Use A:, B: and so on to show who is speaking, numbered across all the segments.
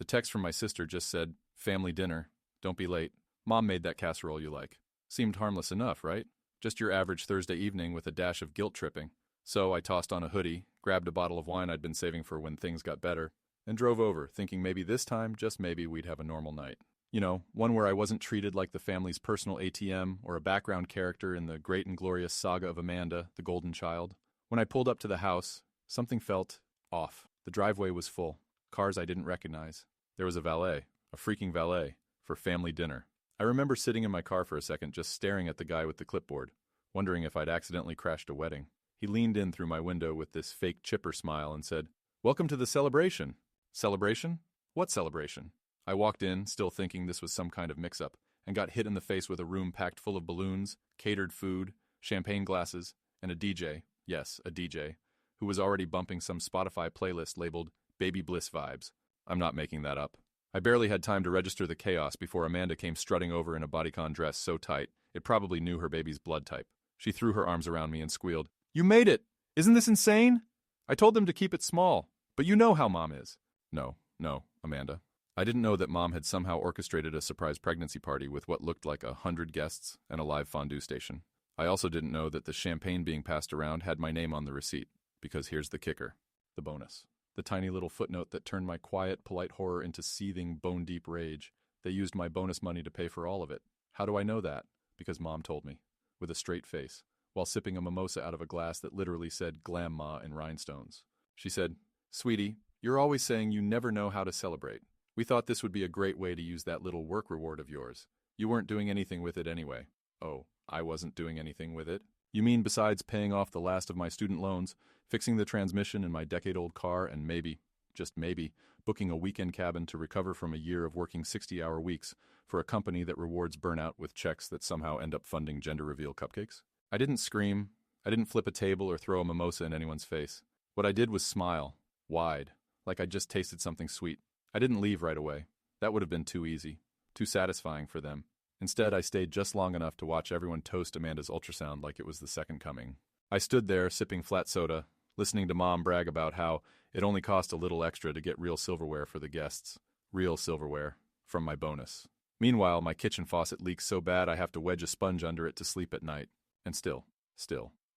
A: text from my sister just said, "Family dinner. Don't be late. Mom made that casserole you like." Seemed harmless enough, right? Just your average Thursday evening with a dash of guilt tripping. So I tossed on a hoodie, grabbed a bottle of wine I'd been saving for when things got better, and drove over, thinking maybe this time, just maybe, we'd have a normal night. You know, one where I wasn't treated like the family's personal ATM or a background character in the great and glorious saga of Amanda, the golden child. When I pulled up to the house, something felt off. The driveway was full. Cars I didn't recognize. There was a valet, a freaking valet, for family dinner. I remember sitting in my car for a second just staring at the guy with the clipboard, wondering if I'd accidentally crashed a wedding. He leaned in through my window with this fake chipper smile and said, "Welcome to the celebration." Celebration? What celebration? I walked in, still thinking this was some kind of mix-up, and got hit in the face with a room packed full of balloons, catered food, champagne glasses, and a DJ, yes, a DJ, who was already bumping some Spotify playlist labeled Baby Bliss Vibes. I'm not making that up. I barely had time to register the chaos before Amanda came strutting over in a bodycon dress so tight, it probably knew her baby's blood type. She threw her arms around me and squealed, "You made it! Isn't this insane? I told them to keep it small, but you know how Mom is." No, Amanda. I didn't know that Mom had somehow orchestrated a surprise pregnancy party with what looked like 100 guests and a live fondue station. I also didn't know that the champagne being passed around had my name on the receipt, because here's the kicker. The bonus. The tiny little footnote that turned my quiet, polite horror into seething, bone-deep rage. They used my bonus money to pay for all of it. How do I know that? Because Mom told me, with a straight face, while sipping a mimosa out of a glass that literally said "Glam Ma" in rhinestones. She said, "Sweetie, you're always saying you never know how to celebrate. We thought this would be a great way to use that little work reward of yours. You weren't doing anything with it anyway." Oh, I wasn't doing anything with it? You mean besides paying off the last of my student loans, fixing the transmission in my decade-old car, and maybe, just maybe, booking a weekend cabin to recover from a year of working 60-hour weeks for a company that rewards burnout with checks that somehow end up funding gender reveal cupcakes? I didn't scream. I didn't flip a table or throw a mimosa in anyone's face. What I did was smile, wide, like I'd just tasted something sweet. I didn't leave right away. That would have been too easy, too satisfying for them. Instead, I stayed just long enough to watch everyone toast Amanda's ultrasound like it was the second coming. I stood there, sipping flat soda, listening to Mom brag about how it only cost a little extra to get real silverware for the guests. Real silverware. From my bonus. Meanwhile, my kitchen faucet leaks so bad I have to wedge a sponge under it to sleep at night. And still,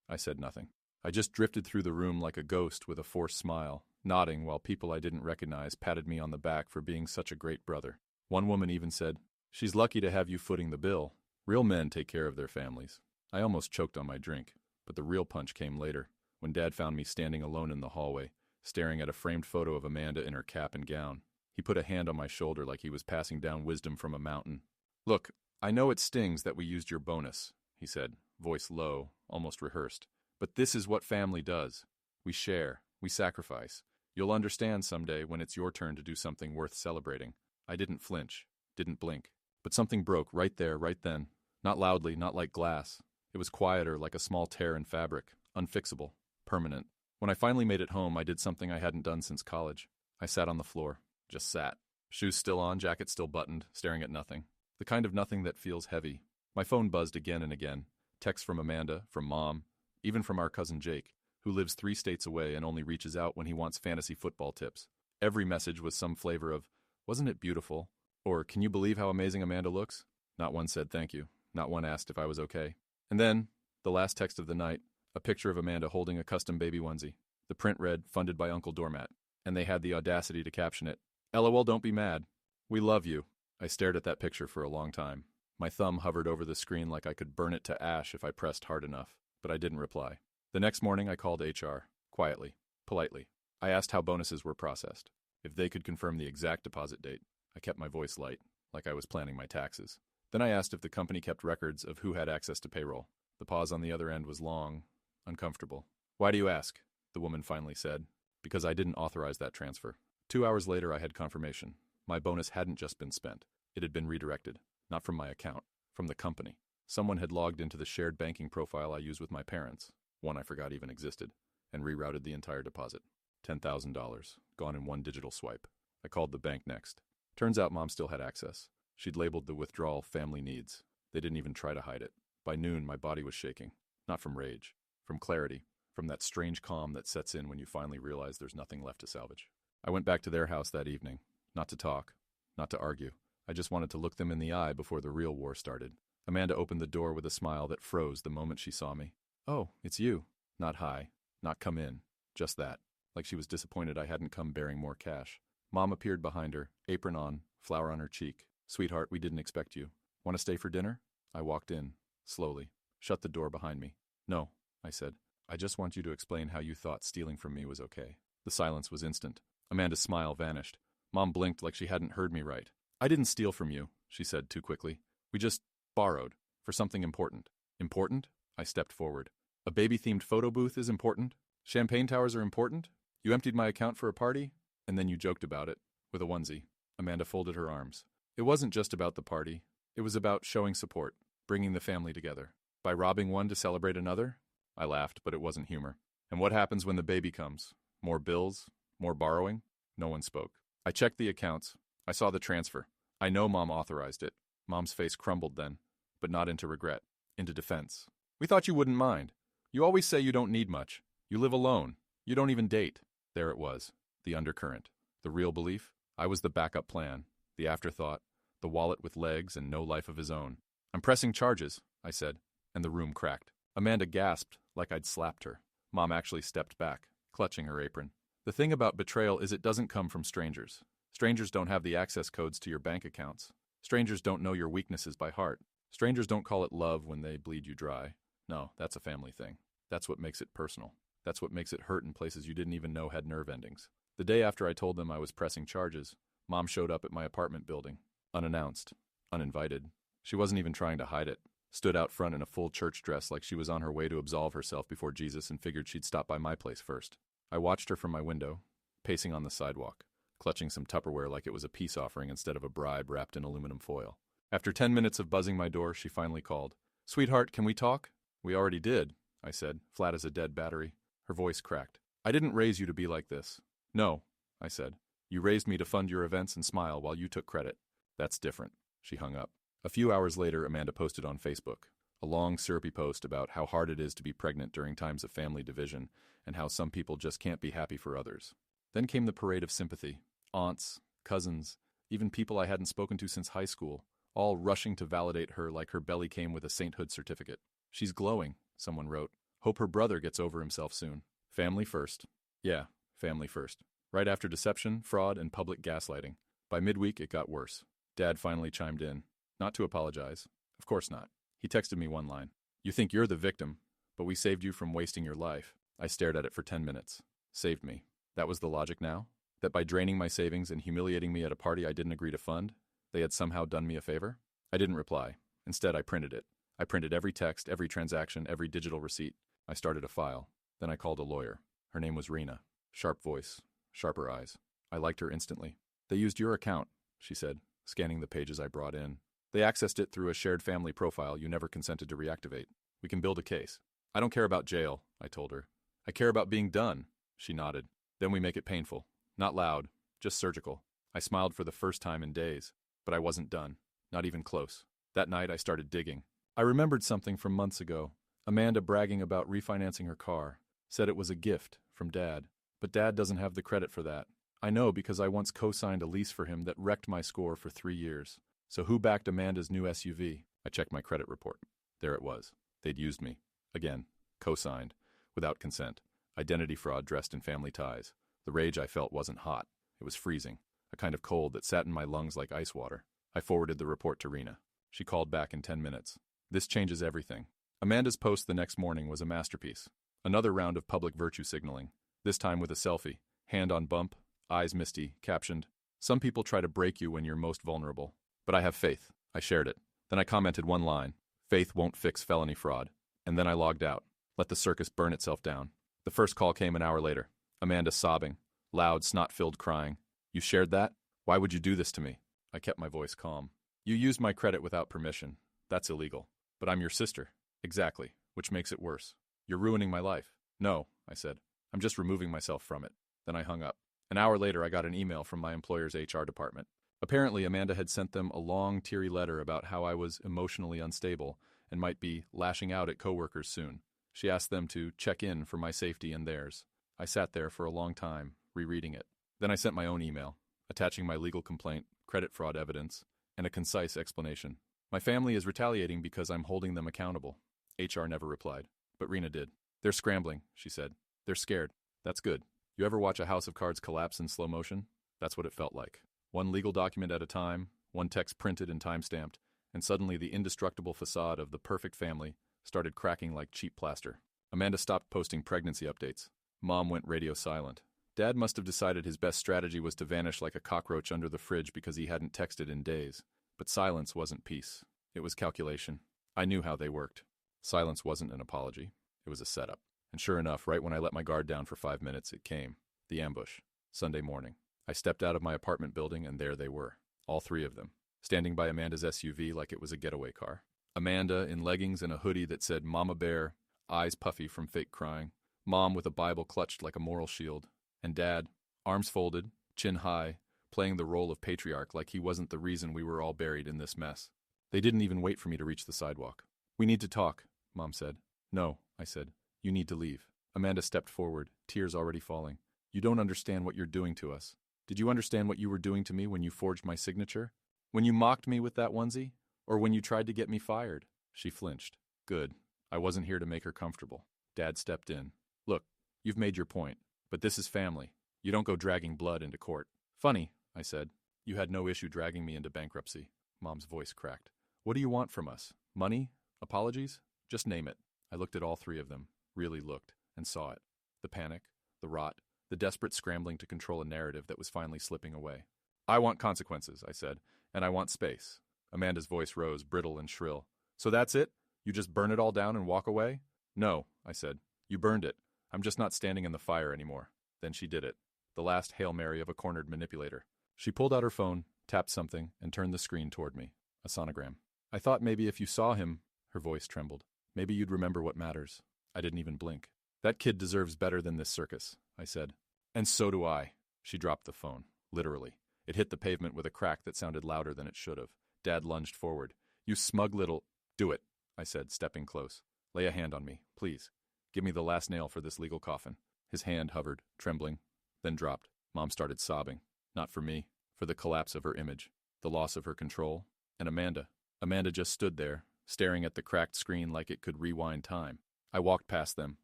A: I said nothing. I just drifted through the room like a ghost with a forced smile, nodding while people I didn't recognize patted me on the back for being such a great brother. One woman even said, "She's lucky to have you footing the bill. Real men take care of their families." I almost choked on my drink, but the real punch came later, when Dad found me standing alone in the hallway, staring at a framed photo of Amanda in her cap and gown. He put a hand on my shoulder like he was passing down wisdom from a mountain. "Look, I know it stings that we used your bonus," he said, voice low, almost rehearsed. "But this is what family does. We share, we sacrifice. You'll understand someday when it's your turn to do something worth celebrating." I didn't flinch, didn't blink. But something broke right there, right then. Not loudly, not like glass. It was quieter, like a small tear in fabric, unfixable, permanent. When I finally made it home, I did something I hadn't done since college. I sat on the floor. Just sat. Shoes still on, jacket still buttoned, staring at nothing. The kind of nothing that feels heavy. My phone buzzed again and again. Texts from Amanda, from Mom, even from our cousin Jake, who lives 3 states away and only reaches out when he wants fantasy football tips. Every message was some flavor of, "Wasn't it beautiful?" Or, "Can you believe how amazing Amanda looks?" Not one said thank you. Not one asked if I was okay. And then, the last text of the night, a picture of Amanda holding a custom baby onesie. The print read, "Funded by Uncle Doormat." And they had the audacity to caption it, "LOL, don't be mad. We love you." I stared at that picture for a long time. My thumb hovered over the screen like I could burn it to ash if I pressed hard enough, but I didn't reply. The next morning I called HR, quietly, politely. I asked how bonuses were processed, if they could confirm the exact deposit date. I kept my voice light, like I was planning my taxes. Then I asked if the company kept records of who had access to payroll. The pause on the other end was long, uncomfortable. "Why do you ask?" the woman finally said. "Because I didn't authorize that transfer." 2 hours later I had confirmation. My bonus hadn't just been spent. It had been redirected. Not from my account, from the company. Someone had logged into the shared banking profile I use with my parents, one I forgot even existed, and rerouted the entire deposit. $10,000, gone in one digital swipe. I called the bank next. Turns out Mom still had access. She'd labeled the withdrawal family needs. They didn't even try to hide it. By noon, my body was shaking. Not from rage. From clarity. From that strange calm that sets in when you finally realize there's nothing left to salvage. I went back to their house that evening. Not to talk, not to argue. I just wanted to look them in the eye before the real war started. Amanda opened the door with a smile that froze the moment she saw me. "Oh, it's you." Not hi, not come in, just that, like she was disappointed I hadn't come bearing more cash. Mom appeared behind her, apron on, flower on her cheek. "Sweetheart, we didn't expect you. Want to stay for dinner?" I walked in, slowly, shut the door behind me. "No," I said. "I just want you to explain how you thought stealing from me was okay." The silence was instant. Amanda's smile vanished. Mom blinked like she hadn't heard me right. "I didn't steal from you," she said too quickly. "We just borrowed. For something important." "Important?" I stepped forward. "A baby-themed photo booth is important? Champagne towers are important? You emptied my account for a party? And then you joked about it. With a onesie." Amanda folded her arms. "It wasn't just about the party. It was about showing support, bringing the family together. By robbing one to celebrate another?" I laughed, but it wasn't humor. "And what happens when the baby comes? More bills? More borrowing?" No one spoke. I checked the accounts. I saw the transfer. I know Mom authorized it. Mom's face crumbled then, but not into regret, into defense. "We thought you wouldn't mind. You always say you don't need much. You live alone. You don't even date." There it was, the undercurrent. The real belief? I was the backup plan, the afterthought, the wallet with legs and no life of his own. "I'm pressing charges," I said, and the room cracked. Amanda gasped like I'd slapped her. Mom actually stepped back, clutching her apron. "The thing about betrayal is it doesn't come from strangers. Strangers don't have the access codes to your bank accounts. Strangers don't know your weaknesses by heart. Strangers don't call it love when they bleed you dry. No, that's a family thing. That's what makes it personal. That's what makes it hurt in places you didn't even know had nerve endings." The day after I told them I was pressing charges, Mom showed up at my apartment building. Unannounced. Uninvited. She wasn't even trying to hide it. Stood out front in a full church dress like she was on her way to absolve herself before Jesus and figured she'd stop by my place first. I watched her from my window, pacing on the sidewalk, clutching some Tupperware like it was a peace offering instead of a bribe wrapped in aluminum foil. After 10 minutes of buzzing my door, she finally called. "Sweetheart, can we talk?" "We already did," I said, flat as a dead battery. Her voice cracked. "I didn't raise you to be like this." "No," I said. "You raised me to fund your events and smile while you took credit." "That's different." She hung up. A few hours later, Amanda posted on Facebook, a long, syrupy post about how hard it is to be pregnant during times of family division and how some people just can't be happy for others. Then came the parade of sympathy. Aunts, cousins, even people I hadn't spoken to since high school, all rushing to validate her like her belly came with a sainthood certificate. "She's glowing," someone wrote. "Hope her brother gets over himself soon." Family first. Yeah, family first. Right after deception, fraud, and public gaslighting. By midweek, it got worse. Dad finally chimed in. Not to apologize. Of course not. He texted me one line. "You think you're the victim, but we saved you from wasting your life." I stared at it for 10 minutes. Saved me. That was the logic now? That by draining my savings and humiliating me at a party I didn't agree to fund, they had somehow done me a favor? I didn't reply. Instead, I printed it. I printed every text, every transaction, every digital receipt. I started a file. Then I called a lawyer. Her name was Rena. Sharp voice. Sharper eyes. I liked her instantly. "They used your account," she said, scanning the pages I brought in. "They accessed it through a shared family profile you never consented to reactivate. We can build a case." "I don't care about jail," I told her. "I care about being done." She nodded. "Then we make it painful. Not loud, just surgical." I smiled for the first time in days, but I wasn't done. Not even close. That night I started digging. I remembered something from months ago. Amanda bragging about refinancing her car. Said it was a gift from Dad. But Dad doesn't have the credit for that. I know because I once co-signed a lease for him that wrecked my score for 3 years. So who backed Amanda's new SUV? I checked my credit report. There it was. They'd used me. Again. Co-signed. Without consent. Identity fraud dressed in family ties. The rage I felt wasn't hot. It was freezing. A kind of cold that sat in my lungs like ice water. I forwarded the report to Rena. She called back in 10 minutes. "This changes everything." Amanda's post the next morning was a masterpiece. Another round of public virtue signaling. This time with a selfie. Hand on bump. Eyes misty. Captioned, "Some people try to break you when you're most vulnerable. But I have faith." I shared it. Then I commented one line. "Faith won't fix felony fraud." And then I logged out. Let the circus burn itself down. The first call came an hour later. Amanda sobbing. Loud, snot-filled crying. "You shared that? Why would you do this to me?" I kept my voice calm. "You used my credit without permission. That's illegal. But I'm your sister." "Exactly, which makes it worse. You're ruining my life." "No," I said. "I'm just removing myself from it." Then I hung up. An hour later, I got an email from my employer's HR department. Apparently, Amanda had sent them a long, teary letter about how I was emotionally unstable and might be lashing out at coworkers soon. She asked them to check in for my safety and theirs. I sat there for a long time, rereading it. Then I sent my own email. attaching my legal complaint, credit fraud evidence, and a concise explanation. My family is retaliating because I'm holding them accountable. HR never replied, but Rena did. They're scrambling, she said. They're scared. That's good. You ever watch a house of cards collapse in slow motion? That's what it felt like. One legal document at a time, one text printed and time-stamped, and suddenly the indestructible facade of the perfect family started cracking like cheap plaster. Amanda stopped posting pregnancy updates. Mom went radio silent. Dad must have decided his best strategy was to vanish like a cockroach under the fridge because he hadn't texted in days. But silence wasn't peace. It was calculation. I knew how they worked. Silence wasn't an apology. It was a setup. And sure enough, right when I let my guard down for 5 minutes, it came. The ambush. Sunday morning. I stepped out of my apartment building and there they were. All three of them. Standing by Amanda's SUV like it was a getaway car. Amanda in leggings and a hoodie that said Mama Bear, eyes puffy from fake crying. Mom with a Bible clutched like a moral shield. And Dad, arms folded, chin high, playing the role of patriarch like he wasn't the reason we were all buried in this mess. They didn't even wait for me to reach the sidewalk. We need to talk, Mom said. No, I said. You need to leave. Amanda stepped forward, tears already falling. You don't understand what you're doing to us. Did you understand what you were doing to me when you forged my signature? When you mocked me with that onesie? Or when you tried to get me fired? She flinched. Good. I wasn't here to make her comfortable. Dad stepped in. Look, you've made your point. But this is family. You don't go dragging blood into court. Funny, I said. You had no issue dragging me into bankruptcy. Mom's voice cracked. What do you want from us? Money? Apologies? Just name it. I looked at all three of them, really looked, and saw it. The panic, the rot, the desperate scrambling to control a narrative that was finally slipping away. I want consequences, I said, and I want space. Amanda's voice rose, brittle and shrill. So that's it? You just burn it all down and walk away? No, I said. You burned it. I'm just not standing in the fire anymore. Then she did it. The last Hail Mary of a cornered manipulator. She pulled out her phone, tapped something, and turned the screen toward me. A sonogram. I thought maybe if you saw him, her voice trembled. Maybe you'd remember what matters. I didn't even blink. That kid deserves better than this circus, I said. And so do I. She dropped the phone, literally. It hit the pavement with a crack that sounded louder than it should have. Dad lunged forward. You smug little... Do it, I said, stepping close. Lay a hand on me, please. Give me the last nail for this legal coffin. His hand hovered, trembling, then dropped. Mom started sobbing. Not for me, for the collapse of her image, the loss of her control, and Amanda. Amanda just stood there, staring at the cracked screen like it could rewind time. I walked past them,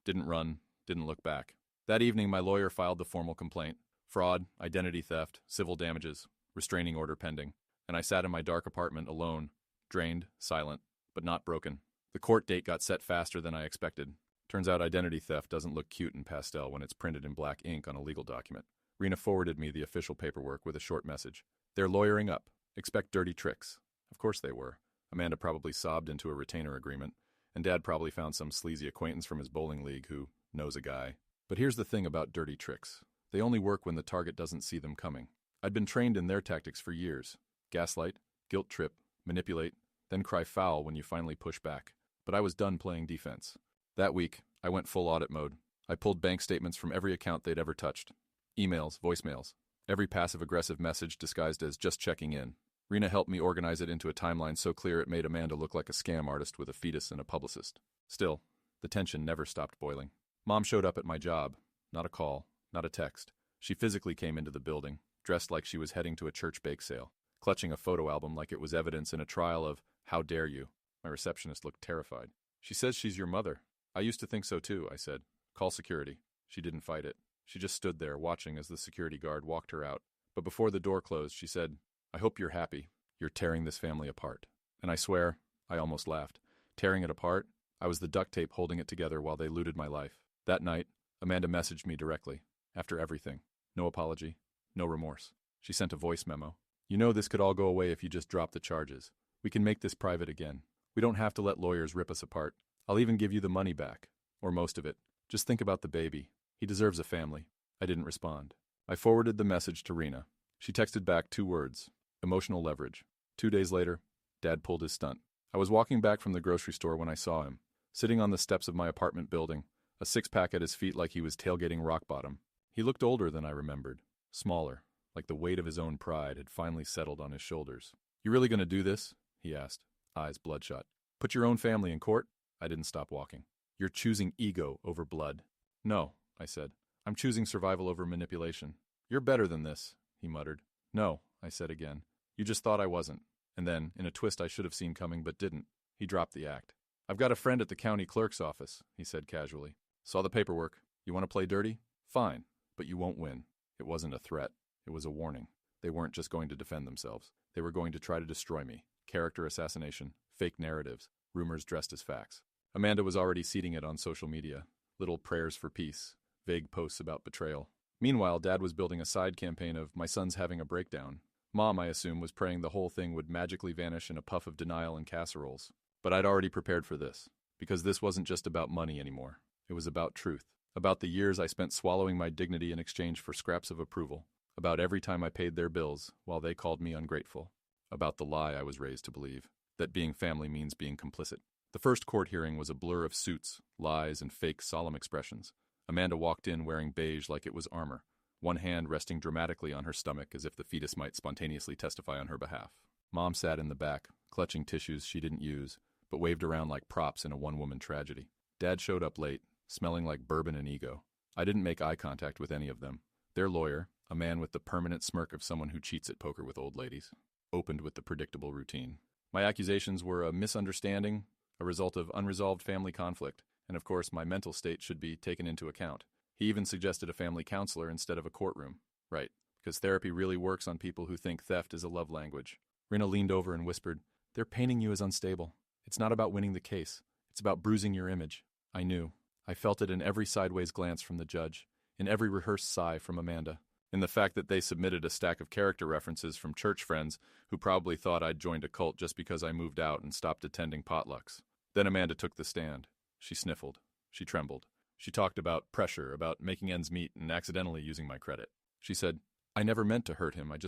A: didn't run, didn't look back. That evening, my lawyer filed the formal complaint. Fraud, identity theft, civil damages, restraining order pending. And I sat in my dark apartment alone, drained, silent, but not broken. The court date got set faster than I expected. Turns out identity theft doesn't look cute in pastel when it's printed in black ink on a legal document. Rena forwarded me the official paperwork with a short message. They're lawyering up. Expect dirty tricks. Of course they were. Amanda probably sobbed into a retainer agreement, and Dad probably found some sleazy acquaintance from his bowling league who knows a guy. But here's the thing about dirty tricks. They only work when the target doesn't see them coming. I'd been trained in their tactics for years. Gaslight, guilt trip, manipulate, then cry foul when you finally push back. But I was done playing defense. That week, I went full audit mode. I pulled bank statements from every account they'd ever touched. Emails, voicemails, every passive-aggressive message disguised as just checking in. Rena helped me organize it into a timeline so clear it made Amanda look like a scam artist with a fetus and a publicist. Still, the tension never stopped boiling. Mom showed up at my job. Not a call, not a text. She physically came into the building, dressed like she was heading to a church bake sale, clutching a photo album like it was evidence in a trial of how dare you. My receptionist looked terrified. She says she's your mother. I used to think so too, I said. Call security. She didn't fight it. She just stood there, watching as the security guard walked her out. But before the door closed, she said, I hope you're happy. You're tearing this family apart. And I swear, I almost laughed. Tearing it apart? I was the duct tape holding it together while they looted my life. That night, Amanda messaged me directly. After everything. No apology. No remorse. She sent a voice memo. You know this could all go away if you just drop the charges. We can make this private again. We don't have to let lawyers rip us apart. I'll even give you the money back. Or most of it. Just think about the baby. He deserves a family. I didn't respond. I forwarded the message to Rena. She texted back 2 words. Emotional leverage. 2 days later, Dad pulled his stunt. I was walking back from the grocery store when I saw him, sitting on the steps of my apartment building, a 6-pack at his feet like he was tailgating rock bottom. He looked older than I remembered. Smaller, like the weight of his own pride had finally settled on his shoulders. You really gonna do this? He asked, eyes bloodshot. Put your own family in court? I didn't stop walking. You're choosing ego over blood. No, I said. I'm choosing survival over manipulation. You're better than this, he muttered. No, I said again. You just thought I wasn't. And then, in a twist I should have seen coming but didn't, he dropped the act. I've got a friend at the county clerk's office, he said casually. Saw the paperwork. You want to play dirty? Fine, but you won't win. It wasn't a threat. It was a warning. They weren't just going to defend themselves. They were going to try to destroy me. Character assassination, fake narratives, rumors dressed as facts. Amanda was already seeding it on social media. Little prayers for peace, vague posts about betrayal. Meanwhile, Dad was building a side campaign of my son's having a breakdown. Mom, I assume, was praying the whole thing would magically vanish in a puff of denial and casseroles. But I'd already prepared for this, because this wasn't just about money anymore. It was about truth, about the years I spent swallowing my dignity in exchange for scraps of approval, about every time I paid their bills while they called me ungrateful, about the lie I was raised to believe, that being family means being complicit. The first court hearing was a blur of suits, lies, and fake solemn expressions. Amanda walked in wearing beige like it was armor, one hand resting dramatically on her stomach as if the fetus might spontaneously testify on her behalf. Mom sat in the back, clutching tissues she didn't use, but waved around like props in a one-woman tragedy. Dad showed up late, smelling like bourbon and ego. I didn't make eye contact with any of them. Their lawyer, a man with the permanent smirk of someone who cheats at poker with old ladies, opened with the predictable routine. My accusations were a misunderstanding, a result of unresolved family conflict, and of course my mental state should be taken into account. He even suggested a family counselor instead of a courtroom. Right, because therapy really works on people who think theft is a love language. Rina leaned over and whispered, "They're painting you as unstable. It's not about winning the case. It's about bruising your image." I knew. I felt it in every sideways glance from the judge, in every rehearsed sigh from Amanda, in the fact that they submitted a stack of character references from church friends who probably thought I'd joined a cult just because I moved out and stopped attending potlucks. Then Amanda took the stand. She sniffled. She trembled. She talked about pressure, about making ends meet and accidentally using my credit. She said, "I never meant to hurt him. I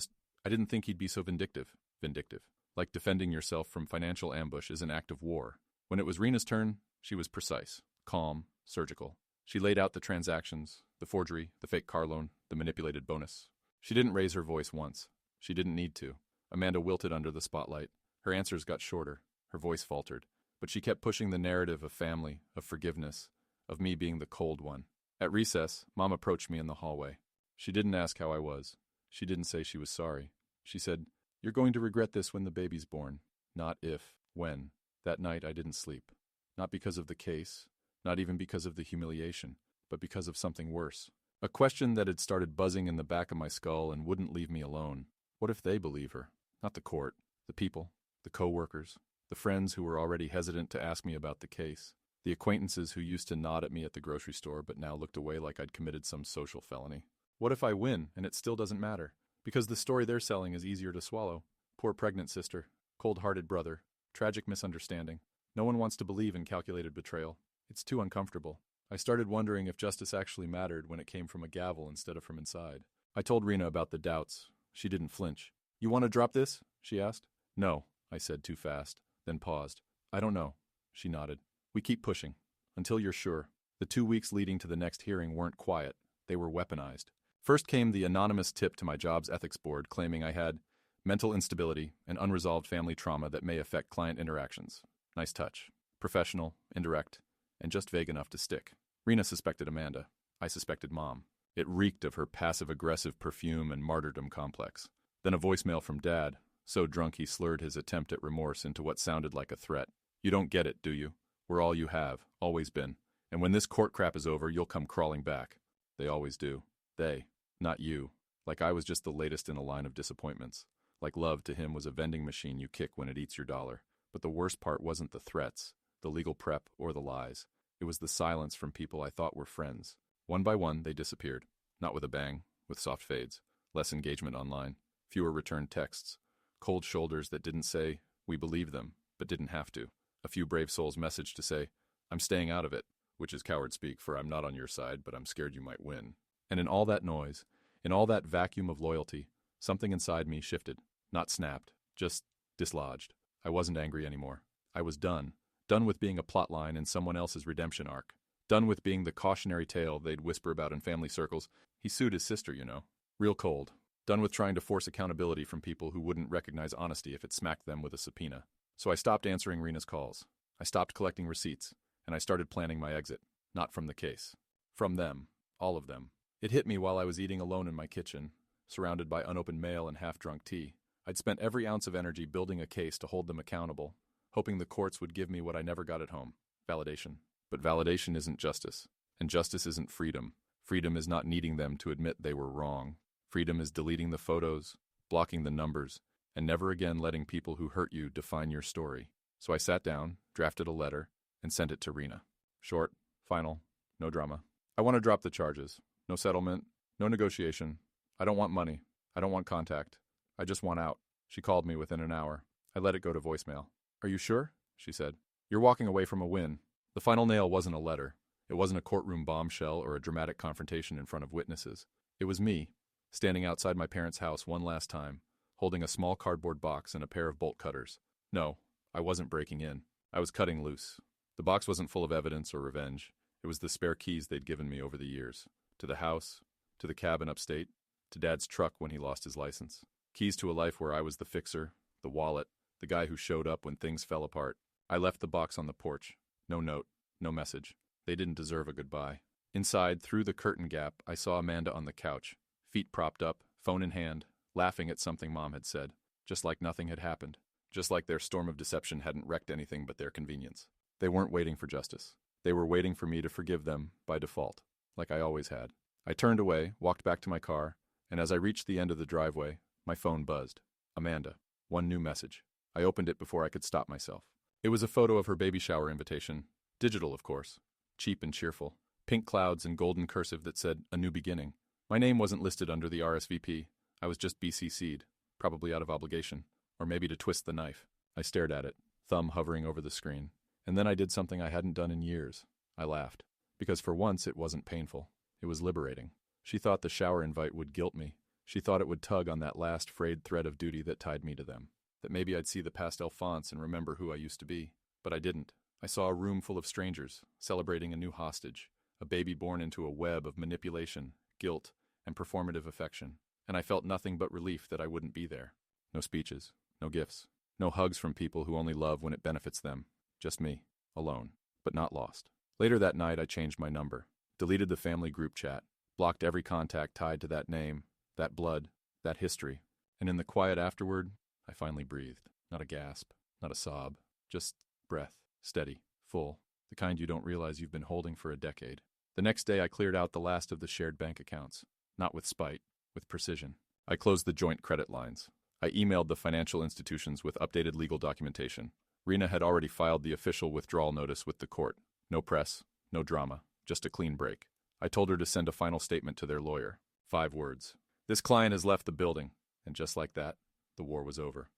A: didn't think he'd be so vindictive. Vindictive. Like defending yourself from financial ambush is an act of war." When it was Rena's turn, she was precise, calm, surgical. She laid out the transactions, the forgery, the fake car loan, the manipulated bonus. She didn't raise her voice once. She didn't need to. Amanda wilted under the spotlight. Her answers got shorter. Her voice faltered. But she kept pushing the narrative of family, of forgiveness, of me being the cold one. At recess, Mom approached me in the hallway. She didn't ask how I was. She didn't say she was sorry. She said, "You're going to regret this when the baby's born." Not if, when. That night I didn't sleep. Not because of the case, not even because of the humiliation, but because of something worse. A question that had started buzzing in the back of my skull and wouldn't leave me alone. What if they believe her? Not the court, the people, the co-workers, the friends who were already hesitant to ask me about the case, the acquaintances who used to nod at me at the grocery store but now looked away like I'd committed some social felony. What if I win and it still doesn't matter? Because the story they're selling is easier to swallow. Poor pregnant sister, cold-hearted brother, tragic misunderstanding. No one wants to believe in calculated betrayal. It's too uncomfortable. I started wondering if justice actually mattered when it came from a gavel instead of from inside. I told Rena about the doubts. She didn't flinch. "You want to drop this?" she asked. "No," I said too fast, then paused. "I don't know." She nodded. "We keep pushing. Until you're sure." The 2 weeks leading to the next hearing weren't quiet. They were weaponized. First came the anonymous tip to my job's ethics board claiming I had mental instability and unresolved family trauma that may affect client interactions. Nice touch. Professional, indirect, and just vague enough to stick. Rena suspected Amanda. I suspected Mom. It reeked of her passive-aggressive perfume and martyrdom complex. Then a voicemail from Dad, so drunk he slurred his attempt at remorse into what sounded like a threat. "You don't get it, do you? We're all you have, always been. And when this court crap is over, you'll come crawling back." They always do. They, not you. Like I was just the latest in a line of disappointments. Like love to him was a vending machine you kick when it eats your dollar. But the worst part wasn't the threats, the legal prep, or the lies. It was the silence from people I thought were friends. One by one, they disappeared. Not with a bang, with soft fades. Less engagement online. Fewer returned texts. Cold shoulders that didn't say, "We believe them," but didn't have to. A few brave souls messaged to say, "I'm staying out of it," which is coward speak for "I'm not on your side, but I'm scared you might win." And in all that noise, in all that vacuum of loyalty, something inside me shifted. Not snapped, just dislodged. I wasn't angry anymore. I was done. Done with being a plotline in someone else's redemption arc. Done with being the cautionary tale they'd whisper about in family circles. He sued his sister, you know. Real cold. Done with trying to force accountability from people who wouldn't recognize honesty if it smacked them with a subpoena. So I stopped answering Rena's calls. I stopped collecting receipts, and I started planning my exit. Not from the case. From them. All of them. It hit me while I was eating alone in my kitchen. surrounded by unopened mail and half-drunk tea. I'd spent every ounce of energy building a case to hold them accountable, hoping the courts would give me what I never got at home: validation. But validation isn't justice, and justice isn't freedom. Freedom is not needing them to admit they were wrong. Freedom is deleting the photos, blocking the numbers, and never again letting people who hurt you define your story. So I sat down, drafted a letter, and sent it to Rena. Short, final, no drama. I want to drop the charges. No settlement, no negotiation. I don't want money. I don't want contact. I just want out. She called me within an hour. I let it go to voicemail. Are you sure? She said. You're walking away from a win. The final nail wasn't a letter. It wasn't a courtroom bombshell or a dramatic confrontation in front of witnesses. It was me, standing outside my parents' house one last time, holding a small cardboard box and a pair of bolt cutters. No, I wasn't breaking in. I was cutting loose. The box wasn't full of evidence or revenge. It was the spare keys they'd given me over the years. To the house, to the cabin upstate, to Dad's truck when he lost his license. Keys to a life where I was the fixer, the wallet, the guy who showed up when things fell apart. I left the box on the porch. No note, no message. They didn't deserve a goodbye. Inside, through the curtain gap, I saw Amanda on the couch, feet propped up, phone in hand, laughing at something Mom had said, just like nothing had happened, just like their storm of deception hadn't wrecked anything but their convenience. They weren't waiting for justice. They were waiting for me to forgive them by default, like I always had. I turned away, walked back to my car, and as I reached the end of the driveway, my phone buzzed. Amanda. One new message. I opened it before I could stop myself. It was a photo of her baby shower invitation. Digital, of course. Cheap and cheerful. Pink clouds and golden cursive that said, "A new beginning." My name wasn't listed under the RSVP. I was just BCC'd, probably out of obligation, or maybe to twist the knife. I stared at it, thumb hovering over the screen. And then I did something I hadn't done in years. I laughed. Because for once it wasn't painful. It was liberating. She thought the shower invite would guilt me. She thought it would tug on that last frayed thread of duty that tied me to them. That maybe I'd see the pastel fonts and remember who I used to be. But I didn't. I saw a room full of strangers, celebrating a new hostage, a baby born into a web of manipulation, guilt, and performative affection. And I felt nothing but relief that I wouldn't be there. No speeches, no gifts, no hugs from people who only love when it benefits them. Just me, alone, but not lost. Later that night, I changed my number, deleted the family group chat, blocked every contact tied to that name, that blood, that history, and in the quiet afterward, I finally breathed. Not a gasp, not a sob, just breath, steady, full, the kind you don't realize you've been holding for a decade. The next day, I cleared out the last of the shared bank accounts, not with spite, with precision. I closed the joint credit lines. I emailed the financial institutions with updated legal documentation. Rena had already filed the official withdrawal notice with the court. No press, no drama, just a clean break. I told her to send a final statement to their lawyer. 5 words. This client has left the building. And just like that, the war was over.